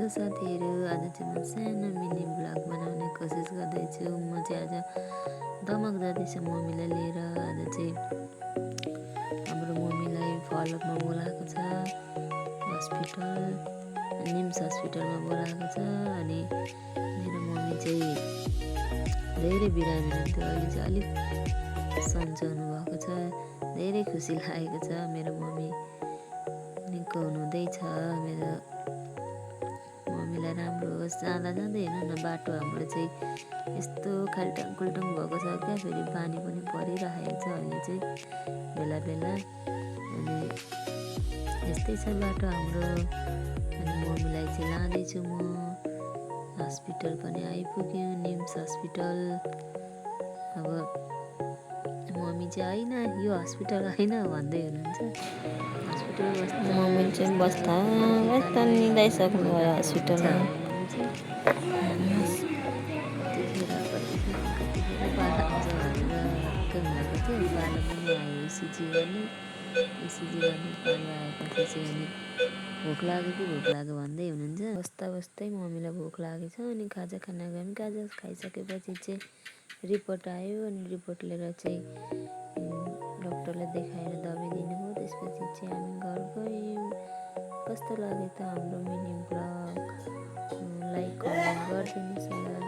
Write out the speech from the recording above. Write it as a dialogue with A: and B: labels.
A: Hello साथीहरू, आज चाहिँ म सानो मिनी ब्लग बनाउने कोसिस गर्दैछु। म चाहिँ आज दमक जाँदैछु मम्मीलाई लिएर। आज चाहिँ हाम्रो मम्मीलाई फलोअपमा बोलाएको छ हस्पिटल, निम्स हस्पिटलमा बोलाएको छ। अनि मेरो मम्मी चाहिँ धेरै बिरामी हुन्थ्यो, अहिले चाहिँ अलिक सन्चो हुनुभएको छ। धेरै खुसी लागेको छ, मेरो मम्मी निको हुनुहुँदैछ। मेरो मम्मीलाई राम्रो होस्। जाँदा जाँदै हेर्नु न, बाटो हाम्रो चाहिँ यस्तो खाल्टाङ खुल्टुङ भएको छ क्या। फेरि पानी पनि परिरहेको छ अहिले चाहिँ बेला बेला। अनि यस्तै छ बाटो हाम्रो। अनि मम्मीलाई चाहिँ लाँदैछु म। हस्पिटल पनि आइपुग्यौँ, निम्स हस्पिटल। अब मम्मी चाहिँ होइन यो हस्पिटल होइन भन्दै हुनुहुन्छ। हस्पिटल बस्दा
B: मम्मी चाहिँ बस्दा निदाइसक्नु भयो हस्पिटलमा।
A: कतिखेर पाला आउँछ भनेर भएको थियो। पाला पनि आयो इसिजी गर्ने पाला आएपछि चाहिँ अनि भोक लाग्यो भन्दै हुनुहुन्छ। बस्दा बस्दै मम्मीलाई भोक लागेको छ। अनि खाजा खान गयौँ। खाजा खाइसकेपछि चाहिँ रिपोर्ट आयो। अनि रिपोर्ट लिएर चाहिँ डक्टरलाई देखाएर दबाई दिनुभयो। त्यसपछि चाहिँ हामी घर गयौँ। कस्तो लाग्यो त हाम्रो मिनी ब्लग? लाइक कमेन्ट गरिदिनुहोस् होला।